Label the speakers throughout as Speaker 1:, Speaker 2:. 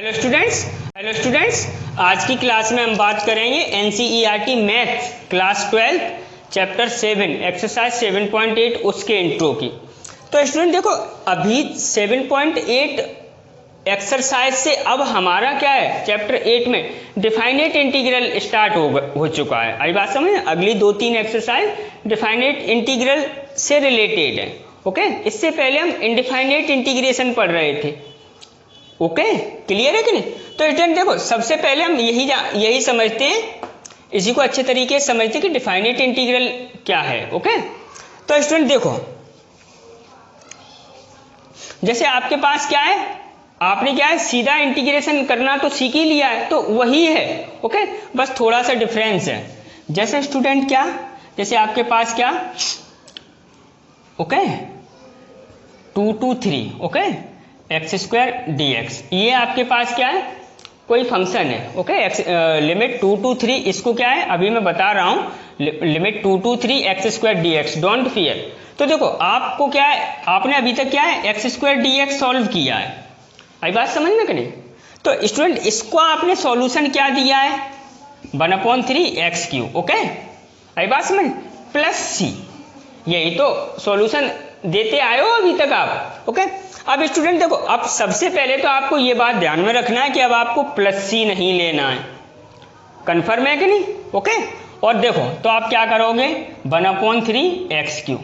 Speaker 1: Hello students, आज की class में हम बात करेंगे NCERT maths class 12 chapter 7 exercise 7.8 उसके इंट्रो की। तो स्टूडेंट देखो, अभी 7.8 एक्सरसाइज से अब हमारा क्या है, चैप्टर 8 में डिफाइनेट इंटीग्रल स्टार्ट हो चुका है। अभी बात समझ, अगली 2-3 एक्सरसाइज डिफाइनेट इंटीग्रल से रिलेटेड है। ओके, इससे पहले हम इनडिफाइनेट इंटीग्रेशन पढ़ रहे थे। ओके, क्लियर है कि नहीं? तो स्टूडेंट देखो, सबसे पहले हम यही समझते हैं, इसी को अच्छे तरीके से समझते हैं कि डिफाइनेट इंटीग्रल क्या है। ओके, तो स्टूडेंट देखो, जैसे आपके पास क्या है, आपने क्या है, सीधा इंटीग्रेशन करना तो सीख ही लिया है, तो वही है। ओके, बस थोड़ा सा डिफरेंस है। जैसे स्टूडेंट क्या, जैसे आपके पास क्या, okay 2 to 3, okay x square d X, ये आपके पास क्या है, कोई फंक्शन है। ओके, लिमिट 2 to 3, इसको क्या है, अभी मैं बता रहा हूँ, limit 2 to 3 x square d x, don't fear. तो देखो, आपको क्या है, आपने अभी तक क्या है, x square d x solve किया है। अभी बात समझ में कि नहीं? तो स्टूडेंट, इसको आपने सॉल्यूशन क्या दिया है, 1/3 एक्स क्यूब। ओके, अभी बात समझ, प्लस सी, यही तो सॉल्यूशन देते आए हो अभी तक आप। ओके, अब स्टूडेंट देखो, अब सबसे पहले तो आपको ये बात ध्यान में रखना है कि अब आपको प्लस सी नहीं लेना है। कंफर्म है कि नहीं? ओके, और देखो, तो आप क्या करोगे, 1/3 एक्स क्यूब।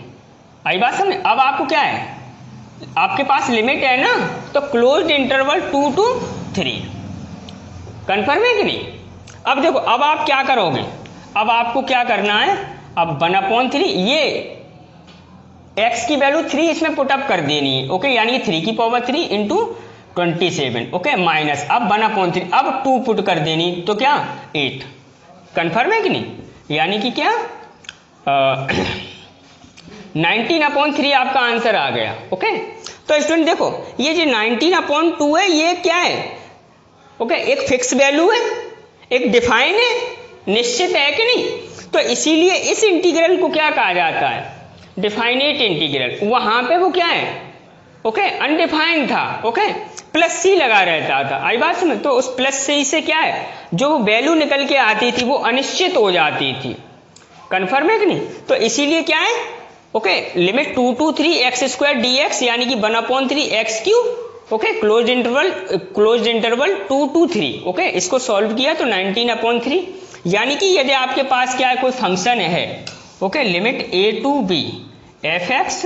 Speaker 1: आई बात समझ, अब आपको क्या है, आपके पास लिमिट है ना, तो क्लोज्ड इंटरवल 2 to 3। कंफर्म है कि नहीं? अब देखो, अब आप क्या करोगे, अब आपको क्या करना है, अब 1/3, ये x की वैल्यू 3 इसमें पुटअप कर देनी है। ओके, यानी 3 की पावर 3 इंटू 27। ओके, माइनस अब 1/3, अब 2 पुट कर देनी, तो क्या 8। कंफर्म है कि नहीं? यानी कि क्या 19/3 आपका आंसर आ गया। ओके, तो स्टूडेंट देखो, ये जो 19/2 है, ये क्या है, ओके एक फिक्स वैल्यू है, एक डिफाइन है, निश्चित है कि नहीं? तो इसीलिए इस इंटीग्रल को क्या कहा जाता है, डिफाइनेट इंटीग्रल। वहां पे वो क्या है, ओके अनडिफाइंड था। ओके, प्लस सी लगा रहता था। आई बात समझ, तो उस प्लस सी से क्या है, जो वैल्यू निकल के आती थी वो अनिश्चित हो जाती थी। कंफर्म है कि नहीं? तो इसीलिए क्या है, okay limit 2 to 3 x square d x, यानी कि 1/3 x cube. Okay, close interval 2 to 3। Okay, इसको सॉल्व किया तो 19/3, यानी कि यदि आपके पास क्या है, कोई फंक्शन है, okay limit a to b F x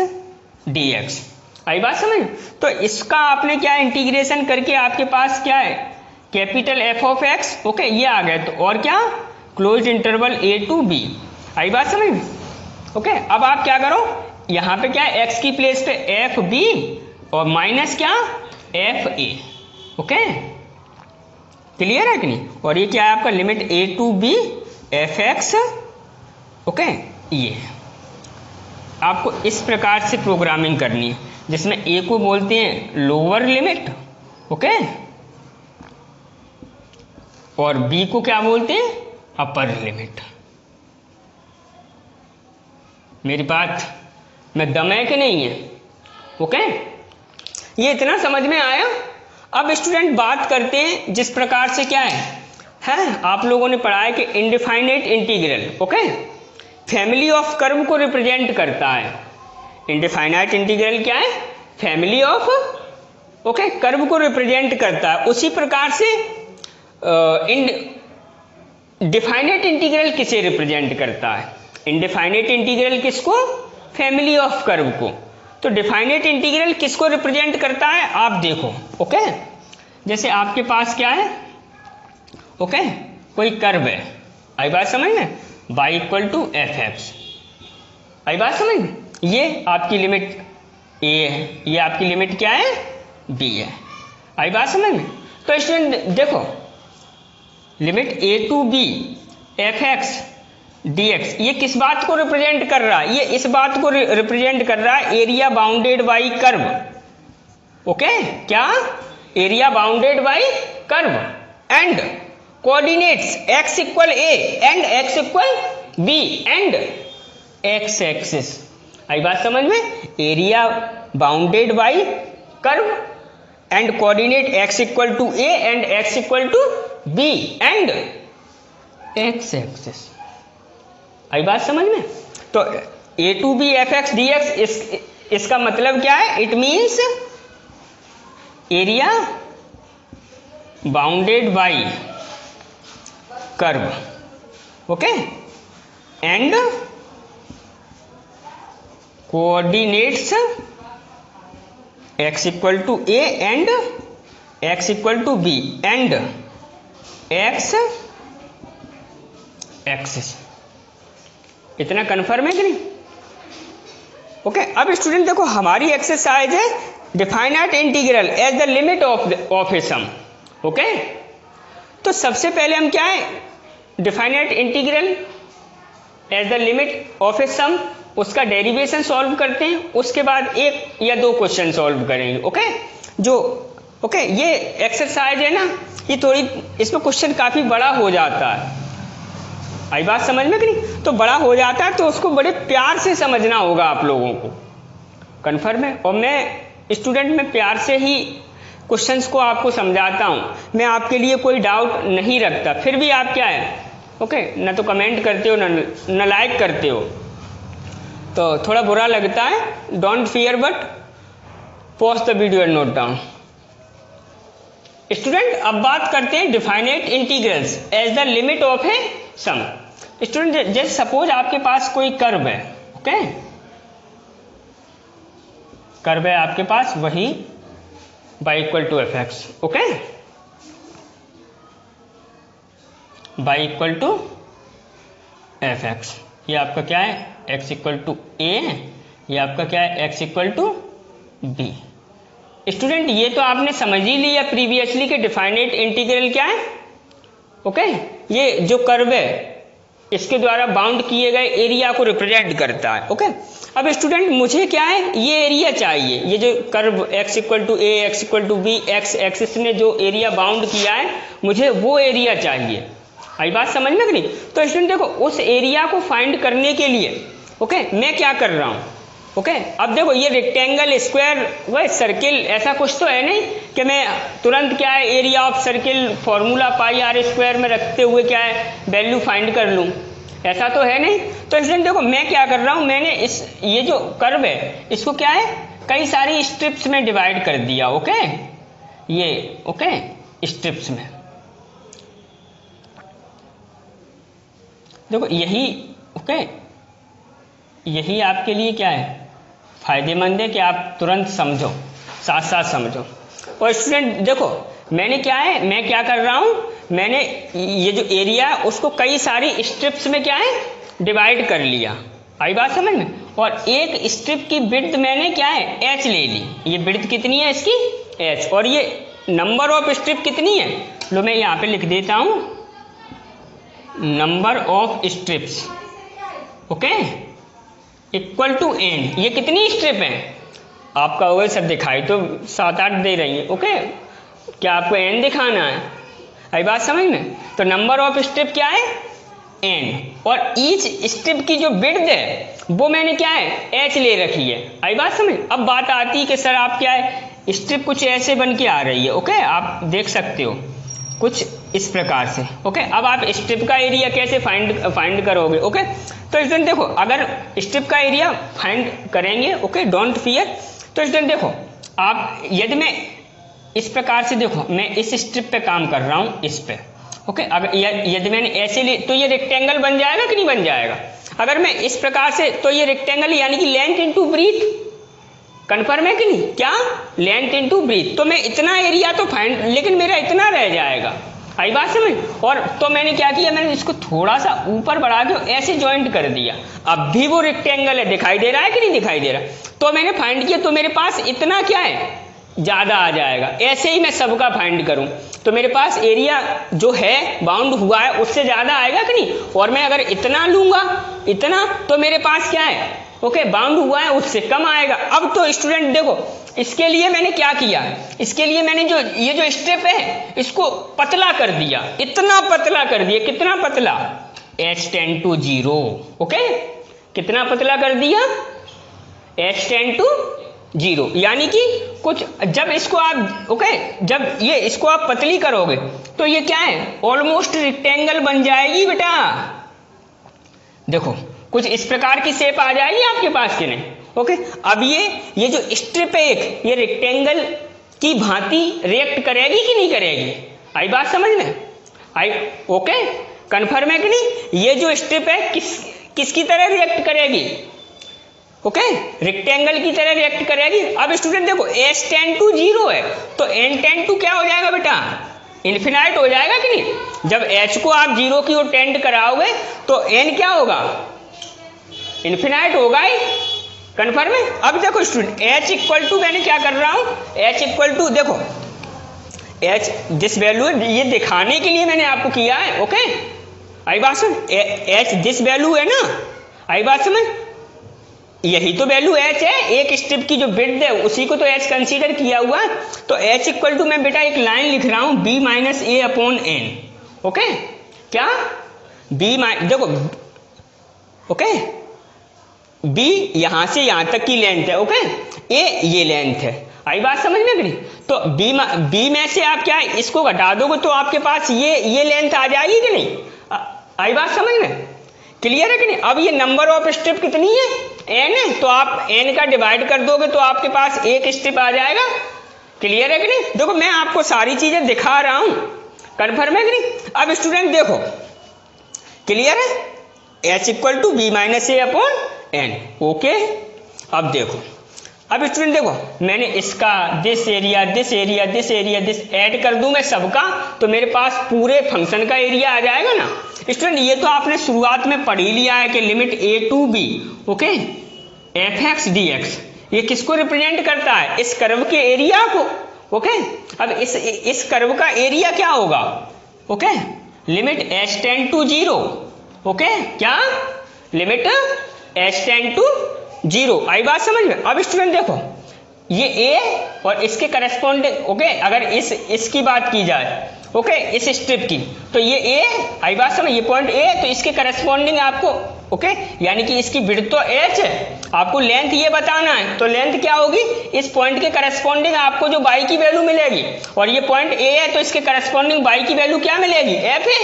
Speaker 1: D x. आई बात समझ, तो इसका आपने क्या इंटीग्रेशन करके आपके पास क्या है, capital F of x, okay ये आ गया, तो और क्या, close interval a to b। आई बात समझ। ओके, अब आप क्या करो, यहां पे क्या है, x की प्लेस पे एफ बी और माइनस क्या, एफ ए। ओके, क्लियर है कि नहीं? और ये क्या है आपका, limit a to b F X, okay ये आपको इस प्रकार से प्रोग्रामिंग करनी है, जिसमें ए को बोलते हैं लोअर लिमिट, ओके, और बी को क्या बोलते हैं, अपर लिमिट। मेरी बात में दम है कि नहीं है? ओके, ये इतना समझ में आया। अब स्टूडेंट बात करते हैं, जिस प्रकार से क्या है आप लोगों ने पढ़ा है कि indefinite integral, okay family of curve को रिप्रेजेंट करता है। इनडिफाइनाइट इंटीग्रल क्या है, फैमिली ऑफ, ओके कर्व को रिप्रेजेंट करता है। उसी प्रकार से डिफाइनेट इंटीग्रल किसे रिप्रेजेंट करता है, इनडिफाइनेट इंटीग्रल किसको, फैमिली ऑफ कर्व को। तो डिफाइनेट इंटीग्रल किसको रिप्रेजेंट करता है, आप देखो। ओके, जैसे आपके पास क्या है, ओके कोई कर्व है, आई बात समझ में, y equal to F X. आई बात समझ में, ये आपकी लिमिट a है, ये आपकी लिमिट क्या है, b है। आई बात समझ में। तो स्टूडेंट देखो, limit a to b F x D X, ये किस बात को रिप्रेजेंट कर रहा है, ये इस बात को रिप्रेजेंट कर रहा है, area bounded by curve. Okay, क्या, area bounded by curve and coordinates x equal a and x equal b and x axis. आई बात समझ में, area bounded by curve and coordinate x equal to a and x equal to b and x axis. आई बात समझ में? तो a to b fx dx इसका मतलब क्या है? It means area bounded by curve, okay, and coordinates x equal to a and x equal to b and x axis. इतना कन्फर्म है कि नहीं? ओके, अब स्टूडेंट देखो हमारी एक्सरसाइज है definite integral as the limit of a sum. Okay, तो सबसे पहले हम क्या है definite integral as the limit of a sum, उसका डेरिवेशन सॉल्व करते हैं, उसके बाद एक या दो क्वेश्चन सॉल्व करेंगे। ओके, जो ओके ये एक्सरसाइज है ना, ये थोड़ी इसमें क्वेश्चन काफ़ी बड़ा हो जाता है। आई बात समझ में कि नहीं? तो बड़ा हो जाता है तो उसको बड़े प्यार से समझना होगा आप लोगों को, कन्फर्म है? और मैं स्टूडेंट में प्यार से ही क्वेश्चंस को आपको समझाता हूँ, मैं आपके लिए कोई डाउट नहीं रखता, फिर भी आप क्या है ओके ना तो कमेंट करते हो न लाइक करते हो, तो थोड़ा बुरा लगता है। Don't fear but pause the video and note down. Student अब बात करते हैं definite integrals as the limit of a sum. Student जैसे सपोज आपके पास कोई कर्व है, ओके, कर्व है आपके पास, वही y equal to F X, okay, y equal to F X, ये आपका क्या है x इक्वल टू ए, ये आपका क्या है x equal to B. Student ये तो आपने समझ ही लिया प्रीवियसली कि डिफाइनाइट इंटीग्रल क्या है, ओके, ये जो कर्व है इसके द्वारा बाउंड किए गए एरिया को रिप्रेजेंट करता है। ओके, अब स्टूडेंट मुझे क्या है ये एरिया चाहिए, ये जो curve x equal to A, x equal to B, x axis ने जो एरिया बाउंड किया है मुझे वो एरिया चाहिए। आई बात समझ में कि नहीं? तो स्टूडेंट देखो उस एरिया को फाइंड करने के लिए ओके मैं क्या कर रहा हूँ, ओके, अब देखो ये रेक्टेंगल, स्क्वायर व सर्किल ऐसा कुछ तो है नहीं कि मैं तुरंत क्या है area of circle formula pi R square में रखते हुए क्या है वैल्यू फाइंड कर लूँ, ऐसा तो है नहीं। तो इसलिए देखो मैं क्या कर रहा हूँ, मैंने ये जो कर्व है इसको क्या है कई सारी स्ट्रिप्स में डिवाइड कर दिया, ओके, ये ओके स्ट्रिप्स में। देखो यही ओके यही आपके लिए क्या है फायदेमंद है कि आप तुरंत समझो, साथ साथ समझो। और स्टूडेंट देखो मैंने क्या है मैं क्या कर रहा हूँ, मैंने ये जो एरिया है उसको कई सारी स्ट्रिप्स में क्या है डिवाइड कर लिया। आई बात समझ में? और एक स्ट्रिप की विड्थ मैंने क्या है h ले ली, ये विड्थ कितनी है इसकी h, और ये नंबर ऑफ स्ट्रिप कितनी है, लो मैं यहाँ पे लिख देता हूँ number of strips, okay, equal to n। ये कितनी स्ट्रिप है आपका ओवल सब दिखाई तो 7-8 दे रही है, ओके, क्या आपको n दिखाना है? आई बात समझ में? तो नंबर ऑफ स्ट्रिप क्या है n, और ईच स्ट्रिप की जो विड्थ है वो मैंने क्या है h ले रखी है। आई बात समझ? अब बात आती है कि सर आप क्या है स्ट्रिप कुछ ऐसे बन के आ रही है, ओके, आप देख सकते हो कुछ इस प्रकार से, ओके। अब आप स्ट्रिप का एरिया कैसे फाइंड करोगे, ओके। तो स्टूडेंट देखो अगर स्ट्रिप का एरिया फाइंड करेंगे, ओके, डोंट फियर। तो स्टूडेंट देखो आप यदि मैं इस प्रकार से देखो मैं इस स्ट्रिप पे काम कर रहा हूँ इस पे, ओके, अगर यदि मैंने ऐसे ले तो ये रेक्टेंगल बन जाएगा कि नहीं बन जाएगा? अगर मैं इस प्रकार से तो ये रेक्टेंगल यानी कि लेंथ इनटू ब्रीथ, कन्फर्म है कि नहीं? क्या लेंथ इनटू ब्रीथ, तो मैं इतना एरिया तो फाइंड, लेकिन मेरा इतना रह जाएगा। आई बात समझ? और तो मैंने क्या किया, मैंने इसको थोड़ा सा ऊपर बढ़ा के ऐसे ज्वाइंट कर दिया, अब भी वो रेक्टेंगल है, दिखाई दे रहा है कि नहीं दिखाई दे रहा? तो मैंने फाइंड किया तो मेरे पास इतना क्या है ज़्यादा आ जाएगा। ऐसे ही मैं सबका फाइंड करूं तो मेरे पास एरिया जो है बाउंड हुआ है उससे ज़्यादा आएगा कि नहीं? और मैं अगर इतना लूँगा इतना तो मेरे पास क्या है ओके बाउंड हुआ है उससे कम आएगा। अब तो स्टूडेंट देखो इसके लिए मैंने क्या किया, इसके लिए मैंने जो ये जो स्टेप है इसको पतला कर दिया, इतना पतला कर दिया, कितना पतला h टेंड टू 0, ओके, कितना पतला कर दिया h टेंड टू जीरो, यानी कि कुछ जब इसको आप ओके जब ये इसको आप पतली करोगे तो ये क्या है, ऑलमोस्ट रेक्टेंगल बन जाएगी बेटा। देखो कुछ इस प्रकार की शेप आ जाएगी आपके पास कि नहीं। ओके, अब ये जो स्ट्रिप है एक, ये रेक्टेंगल की भांति रिएक्ट करेगी कि नहीं करेगी, आई बात समझ में आई। ओके, कन्फर्म है कि नहीं। ये जो स्ट्रिप है किसकी तरह रिएक्ट करेगी, ओके रेक्टेंगल की तरह रिएक्ट करेगी। अब स्टूडेंट देखो एच टेंड टू जीरो है तो एन टेंड टू क्या हो जाएगा बेटा, इन्फिनाइट हो जाएगा कि नहीं। जब एच को आप जीरो की ओर टेंड कराओगे तो एन क्या होगा, इन्फिनाइट होगा ही, कन्फर्म है। अब देखो स्टूडेंट एच इक्वल टू, मैंने क्या कर रहा हूं, एच इक्वल टू देखो एच दिस वैल्यू है, ये दिखाने के लिए मैंने आपको किया है। ओके आई बात समझ, एच दिस वैल्यू है ना, आई बात समझ, यही तो वैल्यू एच है, एक स्ट्रिप की जो विड्थ है उसी को तो एच कंसीडर किया हुआ है। तो एच इक्वल टू मैं बेटा एक लाइन लिख रहा हूं बी माइनस ए अपॉन एन। ओके, क्या बी देखो ओके बी यहां से यहां तक की लेंथ है, ओके ए ये लेंथ है, आई बात समझ में कि नहीं। तो बी में से आप क्या इसको घटा दोगे तो आपके पास ये लेंथ आ जाएगी कि नहीं, आई बात समझ में, क्लियर है कि नहीं। अब ये नंबर ऑफ स्ट्रिप कितनी है, एन है, तो आप एन का डिवाइड कर दोगे तो आपके पास एक स्ट्रिप आ जाएगा, क्लियर है कि नहीं। देखो मैं आपको सारी चीजें दिखा रहा हूं, कन्फर्म है कि नहीं। अब स्टूडेंट देखो क्लियर है, H equal to B minus A upon N. Okay, अब देखो, अब स्टूडेंट देखो मैंने इसका this area this area this area this add कर दूं मैं सबका, तो मेरे पास पूरे फंक्शन का एरिया आ जाएगा ना। स्टूडेंट ये तो आपने शुरुआत में पढ़ ही लिया है कि limit A to B okay F x D X, ये किसको रिप्रेजेंट करता है, इस कर्व के एरिया को। ओके, अब इस कर्व का एरिया क्या होगा, okay limit h tend to zero, okay क्या limit h tend to zero, आई बात समझ में। अब स्टूडेंट देखो ये ए और इसके करस्पॉन्डिंग, ओके अगर इसकी बात की जाए ओके इस स्ट्रिप की, तो ये ए, आई बात समझ, ये पॉइंट ए, तो इसके करस्पॉन्डिंग आपको ओके यानी कि इसकी विड्थ तो एच है, आपको लेंथ ये बताना है, तो लेंथ क्या होगी, इस पॉइंट के करस्पॉन्डिंग आपको जो बाई की वैल्यू मिलेगी, और ये पॉइंट ए है तो इसके करस्पॉन्डिंग बाई की वैल्यू क्या मिलेगी, एफ है,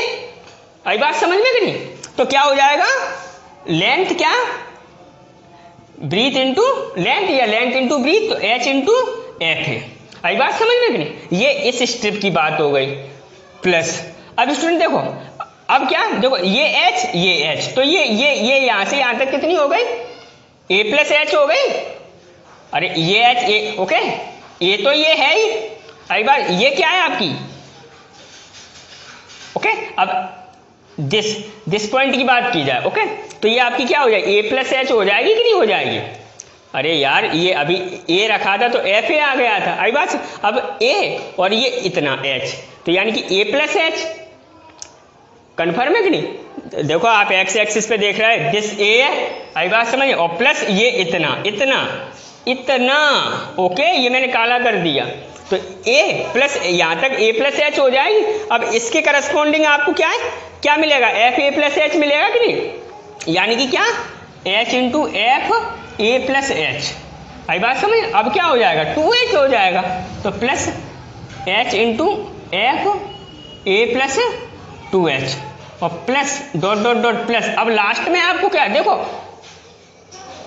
Speaker 1: आई बात समझ में कि नहीं। तो क्या हो जाएगा, लेंथ क्या ब्रीथ इंटू लेंथ या लेंथ इंटू ब्रीथ, तो एच इंटू एफ है, आई बात समझ में कि नहीं। ये इस स्ट्रिप की बात हो गई प्लस। अब स्टूडेंट देखो अब क्या, देखो ये एच तो ये यहां से यहां तक कितनी हो गई, ए प्लस एच हो गई, अरे ये एच ए ओके ए तो ये है ही, आई बात, ये क्या है आपकी ओके। अब दिस पॉइंट की बात की जाए ओके तो ये आपकी क्या हो जाएगी, ए प्लस एच हो जाएगी कि नहीं हो जाएगी। अरे यार ये अभी ए रखा था तो एफ ए आ गया था, आई बात। अब ए और ये इतना एच, तो यानी कि ए प्लस एच, कन्फर्म है कि नहीं। देखो आप एक्स एक्सिस पे देख रहे हैं दिस ए है, आई बात समझिए, और प्लस ये इतना इतना इतना, ओके ये मैंने काला कर दिया, तो ए प्लस यहां तक ए प्लस एच हो जाएगी। अब इसके करस्पॉन्डिंग आपको क्या है, क्या मिलेगा, एफ ए प्लस एच मिलेगा कि नहीं, यानी कि क्या h into F A plus h, आई बात समझ। अब क्या हो जाएगा, 2h हो जाएगा, तो plus H into F A plus 2h और plus dot dot dot plus. अब लास्ट में आपको क्या, देखो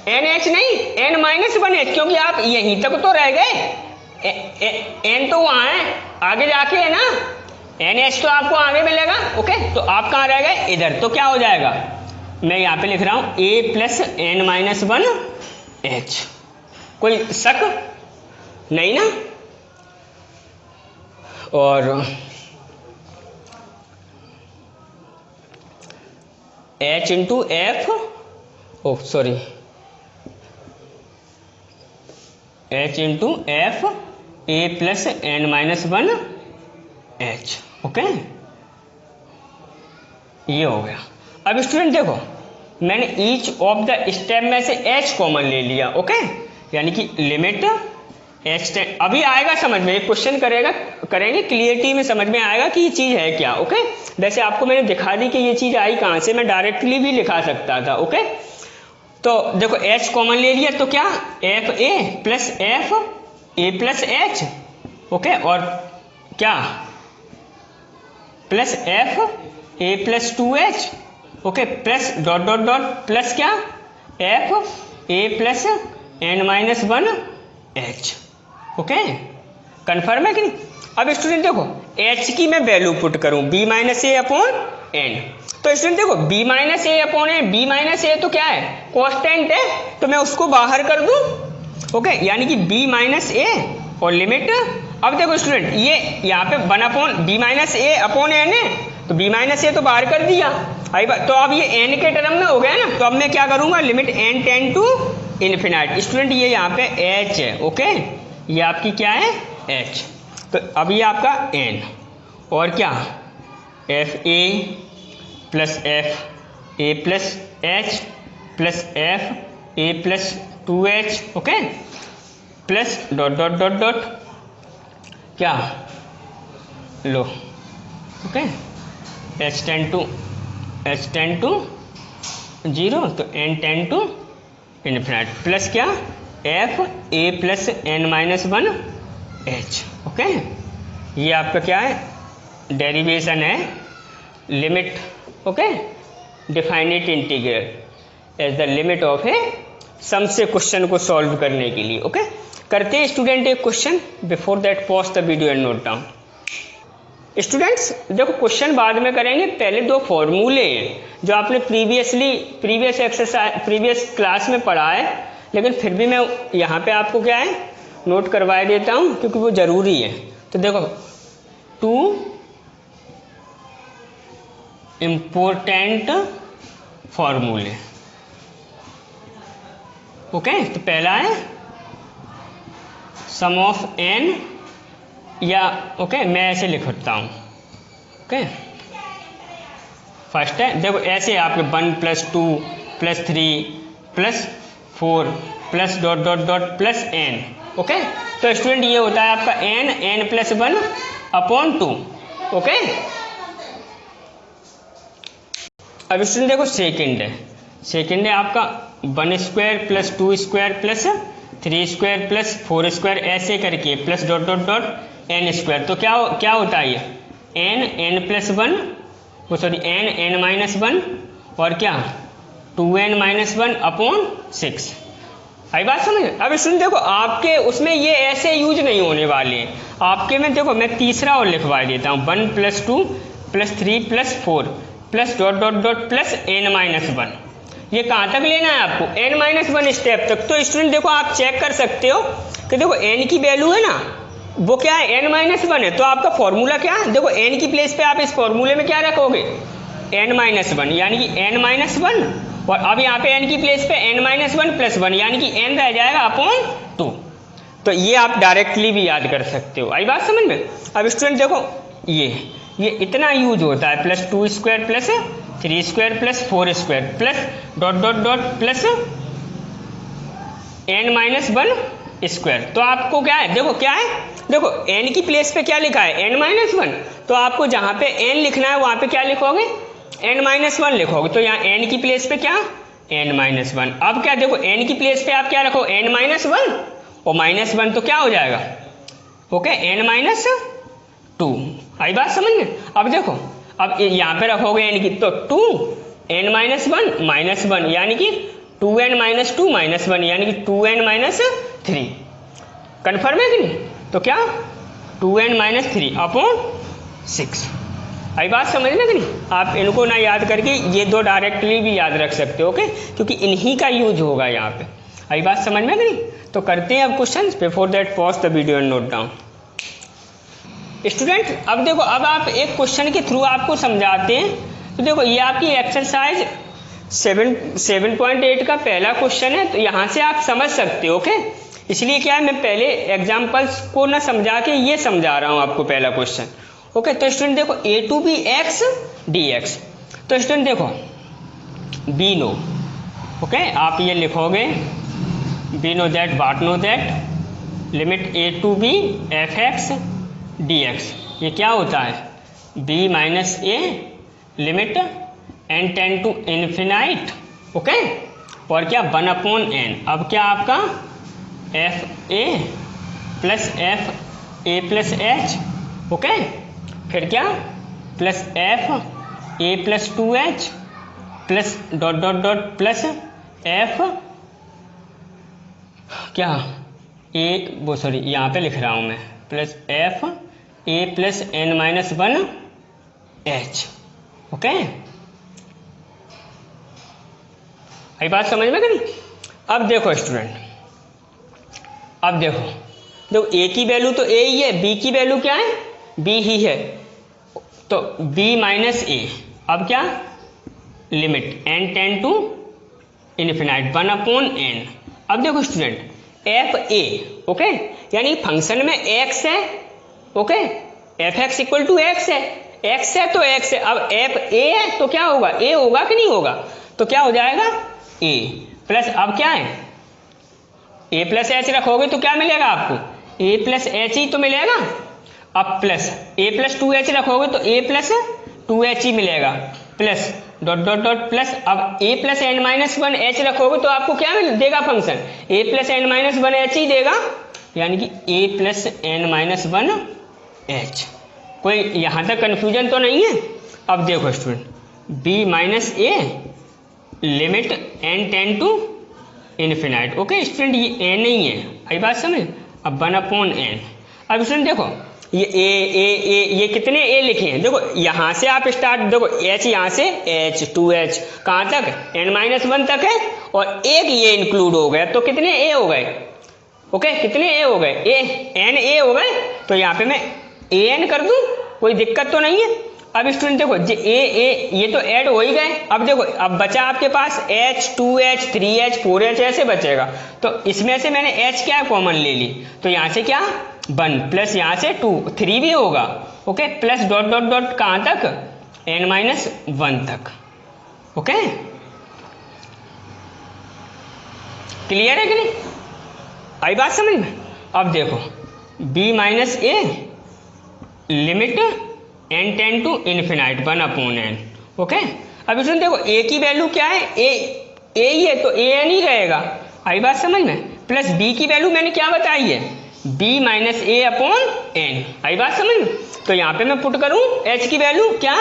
Speaker 1: एन एच नहीं एन माइनस 1h, क्योंकि आप यहीं तक तो रह गए, एन तो वहां है आगे जाके है ना, एन एच तो आपको आगे मिलेगा ओके, तो आप कहां रह गए इधर, तो क्या हो जाएगा, मैं यहां पे लिख रहा हूं ए प्लस एन माइनस 1h, कोई शक नहीं ना। और h into F, oh sorry h into F A plus N minus 1h, okay ये हो गया। अब स्टूडेंट देखो मैंने ईच ऑफ द स्टेप में से h कॉमन ले लिया, ओके यानी कि लिमिट h, अभी आएगा समझ में, एक क्वेश्चन करेंगे क्लियरिटी में समझ में आएगा कि ये चीज है क्या, ओके वैसे आपको मैंने दिखा दी कि ये चीज आई कहां से, मैं डायरेक्टली भी लिखा सकता था, ओके तो देखो h कॉमन ले लिया तो क्या f A plus F A plus H, okay, और क्या plus F A plus 2h, okay, plus dot dot dot plus क्या एफ ए प्लस n-1h, ओके, कन्फर्म है कि नहीं। अब स्टूडेंट देखो h की मैं वैल्यू पुट करूं b माइनस ए अपॉन एन, तो स्टूडेंट देखो b minus A upon n, b minus a तो क्या है कांस्टेंट है, तो मैं उसको बाहर कर दूं, ओके, यानी कि b माइनस ए और लिमिट। अब देखो स्टूडेंट ये यहाँ पे 1 अपॉन b माइनस ए अपॉन एन है, तो b माइनस ए तो बाहर कर दिया, तो अब ये n के टर्म में हो गया ना, तो अब मैं क्या करूंगा limit n tend to infinite. Student ये यहाँ पे h है, ओके, ये आपकी क्या है h, तो अब ये आपका n और क्या f A plus F A plus h plus F A plus 2h, okay, plus dot dot dot dot क्या लो, ओके, h टेंड टू 0, तो n tend to infinite, plus क्या एफ ए प्लस n-1h, ओके, ये आपका क्या है derivation है limit, okay, definite integral as the limit of a sum से क्वेश्चन को सॉल्व करने के लिए, ओके। करते हैं स्टूडेंट एक question, before that pause the video and note down. Students देखो क्वेश्चन बाद में करेंगे, पहले दो फॉर्मूले हैं जो आपने प्रीवियस क्लास में पढ़ा है, लेकिन फिर भी मैं यहाँ पे आपको क्या है नोट करवा देता हूँ क्योंकि वो ज़रूरी है। तो देखो 2 इम्पोर्टेंट फॉर्मूले, ओके, तो पहला है सम ऑफ n, या ओके मैं ऐसे लिखता हूँ, ओके, फर्स्ट है देखो ऐसे आपके 1 plus 2 plus 3 plus 4 plus dot dot dot plus n, okay, तो स्टूडेंट ये होता है आपका n प्लस 1 अपॉन 2, ओके। अब स्टूडेंट देखो सेकेंड है आपका 1 square plus 2 square plus 3 square plus 4 square ऐसे करके plus dot dot dot n square, तो क्या होता है ये n प्लस 1, वो सॉरी n माइनस 1 और क्या 2n माइनस 1 अपॉन 6। आई बात समझ। अब स्टूडेंट देखो आपके उसमें ये ऐसे यूज नहीं होने वाले हैं, आपके में देखो मैं तीसरा और लिखवा देता हूँ 1 plus 2 plus 3 plus 4 plus dot dot dot plus n minus 1। ये कहाँ तक लेना है आपको n माइनस 1 स्टेप तक। तो स्टूडेंट देखो आप चेक कर सकते हो कि देखो n की वैल्यू है ना वो क्या है n माइनस 1 है, तो आपका फॉर्मूला क्या है देखो n की प्लेस पे आप इस फॉर्मूले में क्या रखोगे n माइनस 1 यानी कि n माइनस 1, और अब यहाँ पे n की प्लेस पे n माइनस 1 प्लस 1 यानी कि n रह जाएगा अपॉन 2। तो ये आप डायरेक्टली भी याद कर सकते हो। आई बात समझ में। अब स्टूडेंट देखो ये इतना यूज होता है plus 2 square plus 3 square plus 4 square plus dot dot dot plus n minus 1 square. तो आपको क्या है देखो n की प्लेस पे क्या लिखा है n माइनस 1, तो आपको जहाँ पे n लिखना है वहाँ पे क्या लिखोगे n माइनस 1 लिखोगे। तो यहाँ n की प्लेस पे क्या n माइनस 1। अब क्या देखो n की प्लेस पे आप क्या रखो n माइनस 1 और माइनस 1 तो क्या हो जाएगा ओके n माइनस 2। आई बात समझ में। अब देखो अब यहाँ पे रखोगे n की तो 2 n माइनस 1 माइनस 1 यानी कि 2n माइनस 2 माइनस 1 यानी कि 2n माइनस 3। कन्फर्म है कि नहीं। तो क्या 2n माइनस 3 अपॉन 6। आई बात समझ में कि नहीं। आप इनको ना याद करके ये दो डायरेक्टली भी याद रख सकते हो ओके, क्योंकि इन्हीं का यूज होगा यहाँ पे। आई बात समझ में कि नहीं। तो करते हैं अब question. Before that pause the video and note down. Student अब देखो अब आप एक क्वेश्चन के थ्रू आपको समझाते हैं। तो देखो ये आपकी एक्सरसाइज 7.8 का पहला क्वेश्चन है, तो यहाँ से आप समझ सकते हो ओके। इसलिए क्या है मैं पहले एग्जाम्पल्स को ना समझा के ये समझा रहा हूँ आपको पहला क्वेश्चन ओके। तो स्टूडेंट देखो a to B X D X. तो स्टूडेंट देखो बी नो ओके, आप ये लिखोगे we know that what know that limit a to B F x D X. ये क्या होता है b minus A limit n tend to infinite okay और क्या 1/n। अब क्या आपका F A plus F A plus H, okay, फिर क्या plus F A plus 2h plus dot dot dot plus F क्या ए वो सॉरी यहाँ पे लिख रहा हूँ मैं, plus F A plus n-1h, okay. ये बात समझ में करी। अब देखो स्टूडेंट, अब देखो ए की वैल्यू तो ए ही है, बी की वैल्यू क्या है, बी ही है, तो b माइनस ए। अब क्या limit n tend to infinite 1/n। अब देखो स्टूडेंट एफ ए, ओके, यानी फंक्शन में x है, okay, F X equal to X है, x है तो x है। अब एफ ए है तो क्या होगा, a होगा कि नहीं होगा, तो क्या हो जाएगा a प्लस, अब क्या है a प्लस एच रखोगे तो क्या मिलेगा आपको, a प्लस एच ही तो मिलेगा। अब प्लस a प्लस 2h रखोगे तो a प्लस 2h ही मिलेगा, plus dot dot dot plus, अब a प्लस n-1h रखोगे तो आपको क्या मिल देगा फंक्शन, a प्लस n-1h ही देगा, यानी कि a प्लस n-1h। कोई यहाँ तक कन्फ्यूजन तो नहीं है। अब देखो student b minus A limit n tend to infinite, okay student, ये n नहीं है, आई बात समझ। अब 1/n। अब स्टूडेंट देखो ये ए ये कितने ए लिखे हैं, देखो यहाँ से आप स्टार्ट, देखो h यहाँ से h 2h कहाँ तक n-1 तक है, और एक ये इंक्लूड हो गया तो कितने ए हो गए, ओके, कितने ए हो गए, n ए हो गए, तो यहाँ पे मैं an कर दूँ, कोई दिक्कत तो नहीं है। अब स्टूडेंट देखो ये तो ऐड हो ही गए। अब देखो अब बचा आपके पास h 2h 3h 4h ऐसे बचेगा, तो इसमें से मैंने h क्या कॉमन ले ली, तो यहाँ से क्या 1 प्लस यहाँ से 2 3 भी होगा, okay, plus dot dot dot कहाँ तक n-1 तक, ओके, क्लियर है कि नहीं, आई बात समझ में। अब देखो b minus A limit n tend to infinite 1/n, okay. अब इसमें देखो a की वैल्यू क्या है, a ही है तो an ही रहेगा, आई बात समझ में, प्लस b की वैल्यू मैंने क्या बताई है, b माइनस ए अपॉन n, आई बात समझ में। तो यहाँ पे मैं पुट करूँ h की वैल्यू क्या,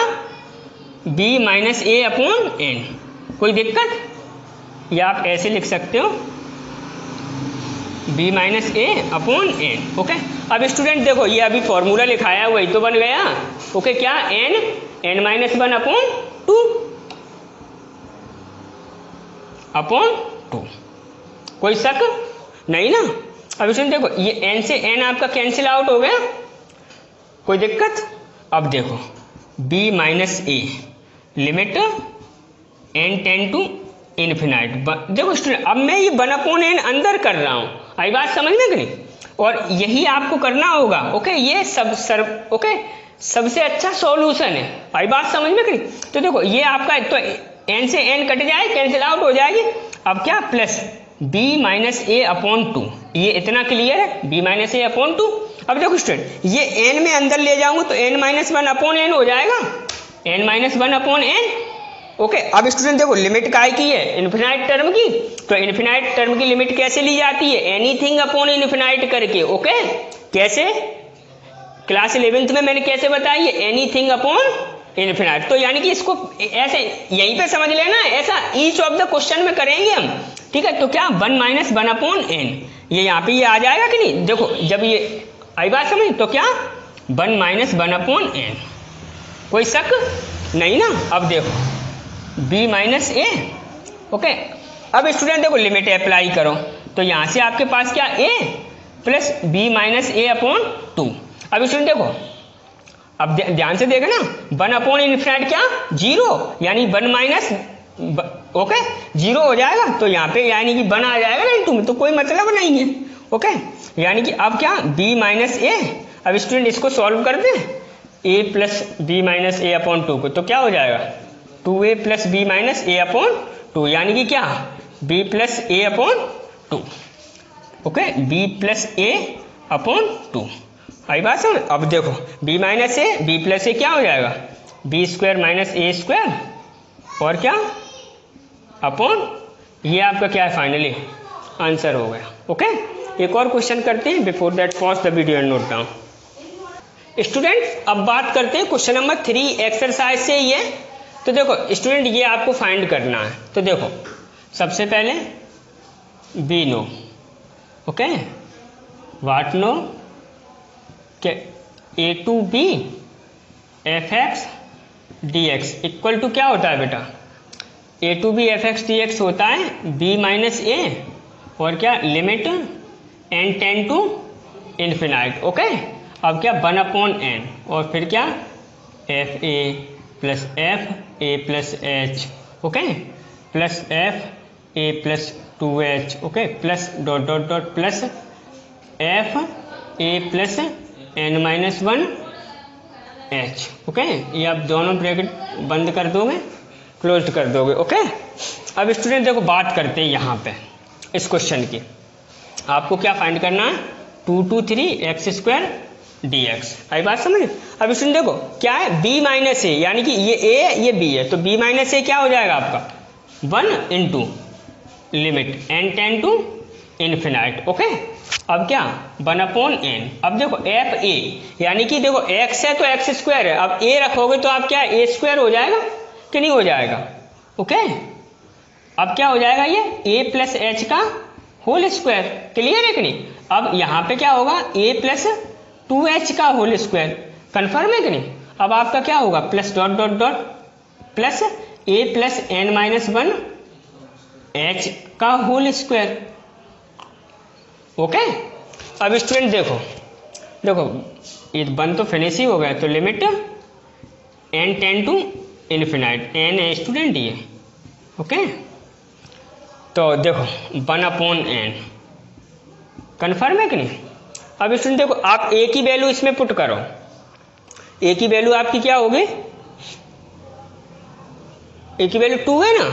Speaker 1: b माइनस ए अपॉन n, कोई दिक्कत, या आप ऐसे लिख सकते हो b माइनस ए अपॉन n, ओके। अब स्टूडेंट देखो ये अभी फॉर्मूला लिखाया वही तो बन गया, ओके, क्या n-1 अपॉन 2, कोई शक नहीं ना। अब स्टूडेंट देखो ये n से n आपका कैंसिल आउट हो गया, कोई दिक्कत। अब देखो b minus A limit n tend to infinite, देखो स्टूडेंट अब मैं ये 1/n अंदर कर रहा हूँ, आई बात समझ में कि नहीं, और यही आपको करना होगा, ओके, ये ओके सबसे अच्छा सॉल्यूशन है, आई बात समझ में कि नहीं। तो देखो ये आपका तो n से n कट जाए, कैंसिल आउट हो जाएगी। अब क्या प्लस b माइनस ए अपॉन 2, ये इतना क्लियर है, b माइनस ए अपॉन 2। अब देखो स्टूडेंट ये n में अंदर ले जाऊंगा तो n-1/n हो जाएगा, n-1/n, ओके। अब स्टूडेंट देखो लिमिट काय की है, इन्फिनाइट टर्म की, तो इन्फिनाइट टर्म की लिमिट कैसे ली जाती है, एनीथिंग अपॉन इन्फिनाइट करके, ओके, कैसे क्लास 11th में मैंने कैसे बताई है, एनीथिंग अपॉन इन्फिनाइट। तो यानी कि इसको ऐसे यहीं पे समझ लेना, ऐसा ईच ऑफ द क्वेश्चन में करेंगे हम, ठीक है। तो क्या 1-1/n, ये यहाँ पे ये आ जाएगा कि नहीं, देखो जब ये आई बात समझ, तो क्या 1-1/n, कोई शक नहीं ना। अब देखो b माइनस ए, ओके। अब स्टूडेंट देखो लिमिट अप्लाई करो, तो यहाँ से आपके पास क्या a plus b minus A upon 2। अब स्टूडेंट देखो अब ध्यान से देखना, 1/n क्या 0, यानी 1 माइनस, ओके, 0 हो जाएगा, तो यहाँ पे यानी कि 1 आ जाएगा ना इंटू में, तो कोई मतलब नहीं है, ओके। यानी कि अब क्या b माइनस ए, अब स्टूडेंट इसको सॉल्व कर दे a plus b minus A upon 2 को, तो क्या हो जाएगा 2a प्लस b माइनस ए अपॉन 2, यानी कि क्या b प्लस ए अपॉन 2, ओके, b प्लस ए अपॉन 2, आई बात समझ। अब देखो b माइनस ए b प्लस ए क्या हो जाएगा, b स्क्वायर माइनस ए स्क्वायर, और क्या अपॉन ये आपका क्या है फाइनली आंसर हो गया। ओके, एक और क्वेश्चन करते हैं, before that pause the video and note down. Student अब बात करते हैं क्वेश्चन नंबर 3 एक्सरसाइज से ही है। तो देखो स्टूडेंट ये आपको फाइंड करना है। तो देखो सबसे पहले we know, okay, what know के a to B F x D x equal to क्या होता है बेटा, a to B F x D x होता है बी माइनस ए और क्या limit N tend to infinite. Okay, अब क्या 1/n और फिर क्या f A plus F A plus H, okay, plus F A plus 2h, okay, plus dot dot dot plus F A plus n minus 1h। Okay, ये आप दोनों bracket बंद कर दोगे, क्लोज कर दोगे। ओके, अब स्टूडेंट देखो बात करते हैं यहाँ पे इस क्वेश्चन की। आपको क्या फाइंड करना है, 2 to 3 x square d x. आई बात समझ। अब स्टूडेंट देखो क्या है b माइनस ए, यानी कि ये a है ये b है, तो b माइनस ए क्या हो जाएगा आपका 1 into limit N tend to infinite. Okay, अब क्या 1/n। अब देखो एफ ए यानी कि देखो x है तो एक्स स्क्वायर है, अब a रखोगे तो आप क्या a स्क्वायर हो जाएगा कि नहीं हो जाएगा। ओके, अब क्या हो जाएगा ये a प्लस एच का होल स्क्वायर। क्लियर है कि नहीं। अब यहाँ पे क्या होगा a प्लस 2h का होल स्क्वायर। कन्फर्म है कि नहीं। अब आपका क्या होगा plus dot dot dot plus a plus n minus 1h का होल स्क्वायर। ओके, अब स्टूडेंट देखो देखो ये बन तो फिनिश ही हो गया, तो limit n tend to infinite, n है स्टूडेंट ये। ओके, तो देखो 1/n कन्फर्म है कि नहीं। अब स्टूडेंट देखो आप a की वैल्यू इसमें पुट करो, a की वैल्यू आपकी क्या होगी, a की वैल्यू 2 है ना,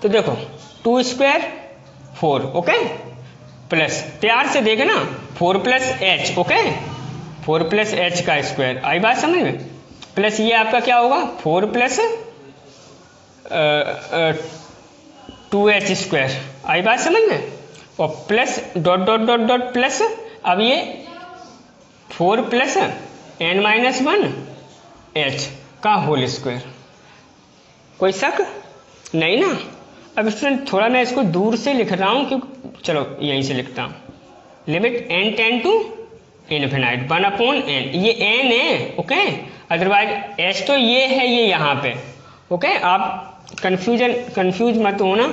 Speaker 1: तो देखो 2 स्क्वायर 4, ओके, प्लस प्यार से देखे ना 4 plus H, okay, 4 plus H का स्क्वायर। आई बात समझ में। प्लस ये आपका क्या होगा 4 प्लस 2h स्क्वायर। आई बात समझ में। और plus dot dot dot dot plus अब ये 4 प्लस n माइनस 1h का होल स्क्वायर। कोई शक नहीं ना। अब स्टूडेंट थोड़ा मैं इसको दूर से लिख रहा हूँ क्योंकि चलो यहीं से लिखता हूँ, limit n tend to infinite 1/n, ये n है। ओके, अदरवाइज h तो ये है ये यहाँ पे। ओके, आप कंफ्यूज मत होना।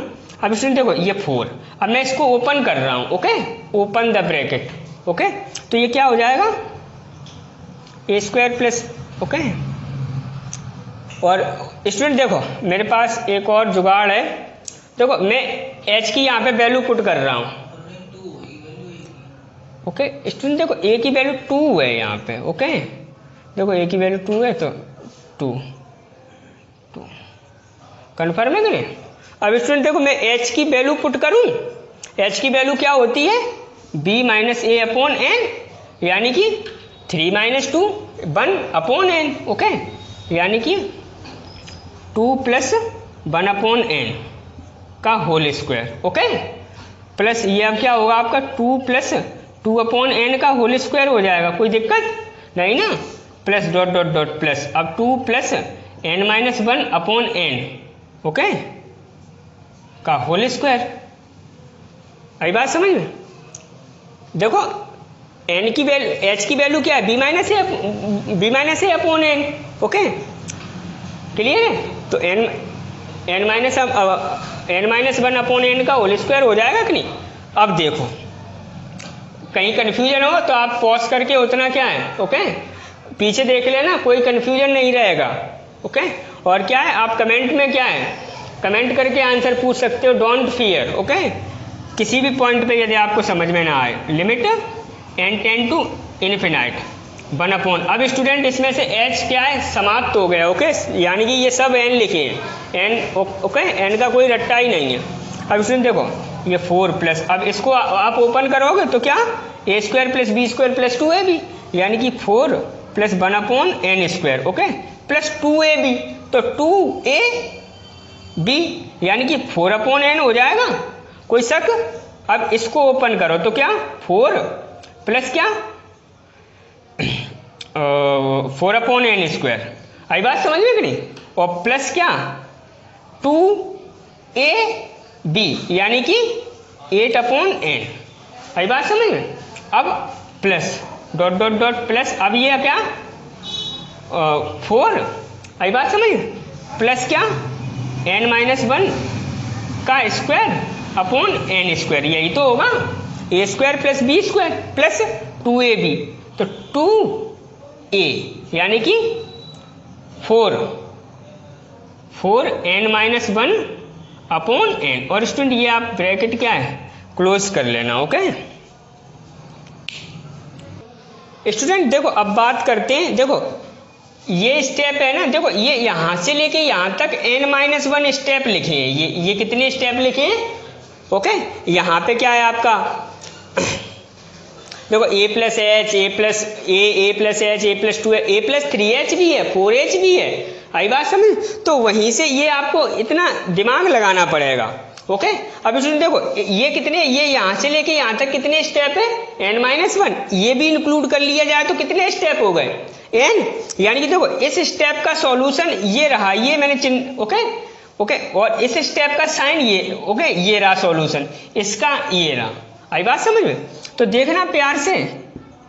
Speaker 1: अब स्टूडेंट देखो ये 4, अब मैं इसको ओपन कर रहा हूँ। Okay, open the bracket. Okay, तो ये क्या हो जाएगा a स्क्वायर प्लस, ओके, और स्टूडेंट देखो मेरे पास एक और जुगाड़ है। देखो मैं h की यहाँ पे वैल्यू पुट कर रहा हूँ। ओके स्टूडेंट देखो a की वैल्यू 2 है यहाँ पे। ओके, देखो a की वैल्यू 2 है तो 2 कन्फर्म है कि नहीं। अब स्टूडेंट देखो मैं h की वैल्यू पुट करूँ, h की वैल्यू क्या होती है b माइनस ए अपॉन n, यानी कि 3 माइनस 2 1/n। ओके, यानी कि 2 प्लस 1/n का होल स्क्वायर। ओके, प्लस ये अब क्या होगा आपका 2 प्लस 2/n का होल स्क्वायर हो जाएगा। कोई दिक्कत नहीं ना। Plus dot dot dot plus अब 2 plus n minus 1/n, okay, का होल स्क्वायर। आई बात समझ में। देखो n की वैल्यू h की वैल्यू क्या है b माइनस ए अपॉन n। ओके, क्लियर है। तो n माइनस 1/n का होल स्क्वायर हो जाएगा कि नहीं। अब देखो कहीं कन्फ्यूजन हो तो आप पॉज करके उतना क्या है, ओके, पीछे देख लेना, कोई कन्फ्यूजन नहीं रहेगा। ओके, और क्या है आप कमेंट में क्या है कमेंट करके आंसर पूछ सकते हो, डोंट फियर। ओके, किसी भी पॉइंट पे यदि आपको समझ में ना आए, limit n tend to infinite 1/। अब स्टूडेंट इसमें से h क्या है समाप्त हो गया। ओके, यानी कि ये सब n लिखे हैं, n। ओके, n का कोई रट्टा ही नहीं है। अब स्टूडेंट देखो ये 4 प्लस, अब इसको आप ओपन करोगे तो क्या a square plus b square plus 2ab, यानी कि 4 plus 1/n square, okay, plus 2ab, तो 2a बी, यानी कि 4/n हो जाएगा, कोई शक? अब इसको ओपन करो तो क्या 4 प्लस क्या 4/n², आई बात समझ में कि नहीं, और प्लस क्या 2ab यानी कि 8/n, आई बात समझ में। अब plus dot dot dot plus, अब ये क्या 4, आई बात समझ में, प्लस क्या n-1 का स्क्वायर अपॉन n², यही तो होगा a² plus b² plus 2ab, तो 2a यानी कि 4n-1 अपॉन n, और स्टूडेंट ये आप ब्रैकेट क्या है क्लोज कर लेना, ओके। स्टूडेंट देखो अब बात करते हैं, देखो ये स्टेप है ना, देखो ये यहां से लेके यहां तक n-1 स्टेप लिखे हैं, ये कितने स्टेप लिखे हैं, ओके। यहां पे क्या है आपका देखो a plus H, a plus a plus H, a plus 2 है, a प्लस 3h भी है, 4h भी है, आई बात समझ। तो वहीं से ये आपको इतना दिमाग लगाना पड़ेगा, ओके। अब इसमें देखो ये कितने, ये यहां से लेके यहां तक कितने स्टेप है n-1, ये भी इंक्लूड कर लिया जाए तो कितने स्टेप हो गए n, यानी कि देखो इस स्टेप का सॉल्यूशन ये रहा, ये मैंने चिन्ह, ओके ओके, और इस स्टेप का साइन ये, ओके, ये रहा सॉल्यूशन, इसका ये रहा, आई बात समझ में। तो देखना प्यार से,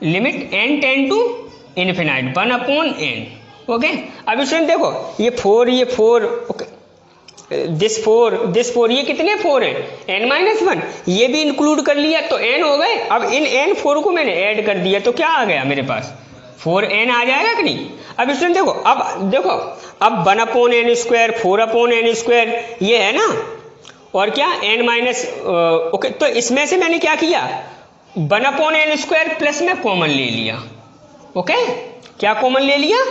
Speaker 1: limit n tend to infinite 1/n, okay. अब इसमें देखो ये 4, ओके, दिस 4 ये कितने 4 है n-1, ये भी इंक्लूड कर लिया तो n हो गए। अब इन n4 को मैंने ऐड कर दिया तो क्या आ गया मेरे पास 4n आ जाएगा कि नहीं। अब इसमें देखो अब 1/n², 4/n² ये है ना, और क्या n- ओके, तो इसमें से मैंने क्या किया 1/n² प्लस में कॉमन ले लिया, ओके, क्या कॉमन ले लिया,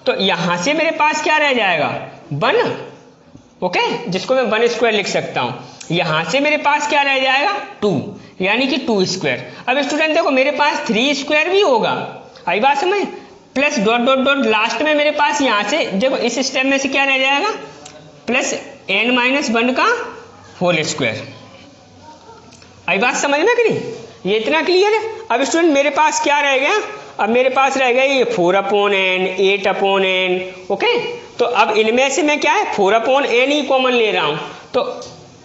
Speaker 1: तो यहां से मेरे पास क्या रह जाएगा 1, ओके, जिसको मैं 1² लिख सकता हूं, यहां से मेरे पास क्या रह जाएगा 2, यानी कि 2²। अब स्टूडेंट देखो मेरे पास 3² भी होगा, आई बात समझ, plus dot dot dot last में मेरे पास यहां से देखो इस स्टेप में से क्या रह जाएगा प्लस n-1 का होल², आई बात समझ में कि नहीं, ये इतना क्लियर है। अब स्टूडेंट मेरे पास क्या रह गया, अब मेरे पास रह गया ये 4/n, 8/n, ओके। तो अब इनमें से मैं क्या है 4/n ही कॉमन ले रहा हूं, तो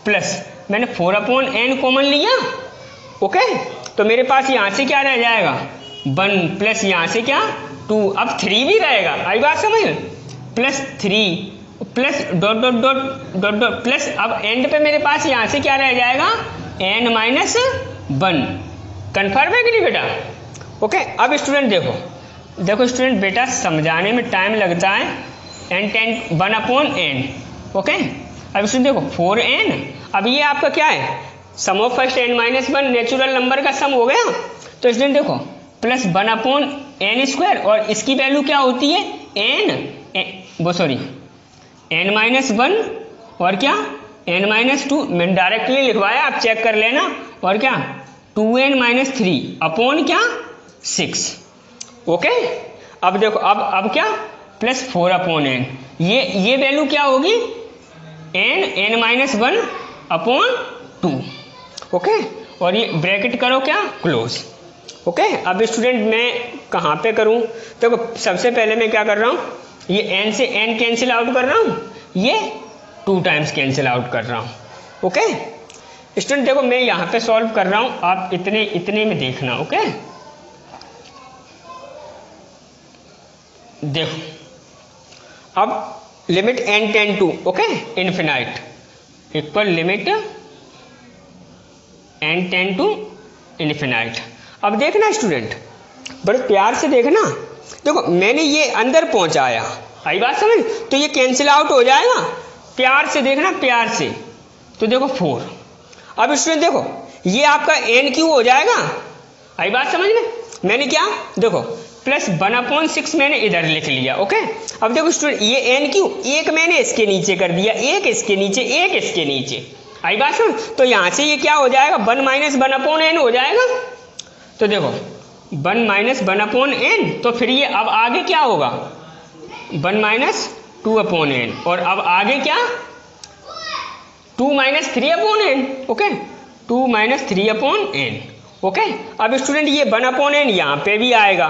Speaker 1: प्लस मैंने 4/n कॉमन लिया, ओके, तो मेरे पास यहां से क्या रह जाएगा 1 प्लस यहां से क्या 2, अब 3 भी रहेगा, आई बात समझ, plus 3 plus dot dot dot dot dot plus, अब एंड पे मेरे पास यहां से क्या रह जाएगा n-1, कन्फर्म है कि नहीं बेटा, ओके। अब स्टूडेंट देखो स्टूडेंट बेटा समझाने में टाइम लगता है, n 1/n, ओके। अब स्टूडेंट देखो 4n, अब ये आपका क्या है sum of first n-1 natural number का सम हो गया, तो स्टूडेंट देखो प्लस 1/n² और इसकी वैल्यू क्या होती है n-1 और क्या n-2, मैंने डायरेक्टली लिखवाया, आप चेक कर लेना, और क्या 2n-3 अपॉन क्या 6, ओके। अब देखो अब क्या प्लस 4/n, ये वैल्यू क्या होगी n-1 अपॉन 2, ओके, और ये ब्रैकेट करो क्या क्लोज, ओके। अब स्टूडेंट मैं कहाँ पे करूँ, देखो सबसे पहले मैं क्या कर रहा हूँ, ये n से n कैंसिल आउट कर रहा हूँ, ये 2 टाइम्स कैंसिल आउट कर रहा हूँ, ओके। स्टूडेंट देखो मैं यहाँ पे सॉल्व कर रहा हूँ, आप इतने में देखना, ओके। देखो अब limit n tend to, okay, infinite equal limit n tend to infinite. अब देखना स्टूडेंट बड़े प्यार से देखना, देखो मैंने ये अंदर पहुंचाया, आई बात समझ, तो ये कैंसिल आउट हो जाएगा, प्यार से देखना प्यार से, तो देखो 4। अब स्टूडेंट देखो ये आपका n³ हो जाएगा, आई बात समझ में, मैंने क्या देखो प्लस 1/6 मैंने इधर लिख लिया, ओके। अब देखो स्टूडेंट ये n³ एक मैंने इसके नीचे कर दिया, एक इसके नीचे, एक इसके नीचे, आई बात समझ, तो यहां से ये क्या हो जाएगा 1 - 1/n हो जाएगा, तो देखो 1 - 1/n, तो फिर ये अब आगे क्या होगा 1 - 2/n, और अब आगे क्या 2 minus 3 upon N, okay, 2 minus 3 upon N, okay. अब स्टूडेंट ये 1 अपॉन एन यहाँ पे भी आएगा,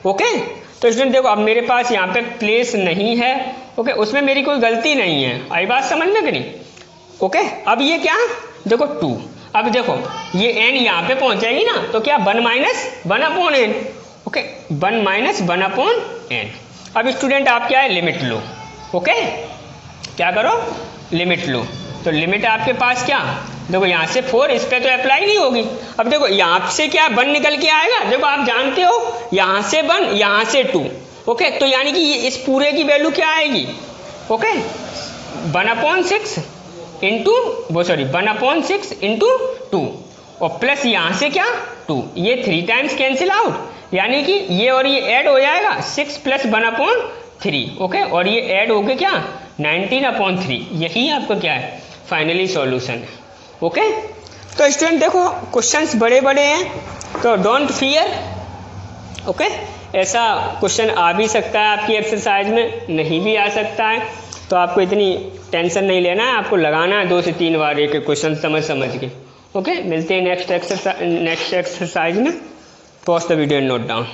Speaker 1: ओके। तो स्टूडेंट देखो अब मेरे पास यहाँ पे प्लेस नहीं है, ओके, उसमें मेरी कोई गलती नहीं है, आई बात समझ में कि नहीं, ओके। अब ये क्या देखो 2, अब देखो ये n यहाँ पे पहुंचेगी ना, तो क्या 1 minus 1 upon N, okay, 1 minus 1 upon N. अब स्टूडेंट आप क्या है लिमिट लो, ओके, क्या करो लिमिट लो। तो लिमिट आपके पास क्या देखो यहाँ से 4, इस पे तो अप्लाई नहीं होगी। अब देखो यहाँ से क्या 1 निकल के आएगा, देखो आप जानते हो यहाँ से 1 यहाँ से 2, ओके। तो यानी कि इस पूरे की वैल्यू क्या आएगी, ओके, 1/6 इंटू 1/6 इंटू 2 और प्लस यहाँ से क्या 2, ये 3 टाइम्स कैंसिल आउट, यानी कि ये और ये ऐड हो जाएगा 6 प्लस 1/3, ओके, और ये ऐड हो गया क्या 19/3। यही आपका क्या है फाइनली सॉल्यूशन है, ओके। तो स्टूडेंट देखो क्वेश्चंस बड़े बड़े हैं, तो डोंट फियर, ओके। ऐसा क्वेश्चन आ भी सकता है आपकी एक्सरसाइज में, नहीं भी आ सकता है, तो आपको इतनी टेंशन नहीं लेना है, आपको लगाना है 2 से 3 बार एक क्वेश्चन समझ के, ओके। मिलते हैं नेक्स्ट एक्सरसाइज में। Pause the video and note down.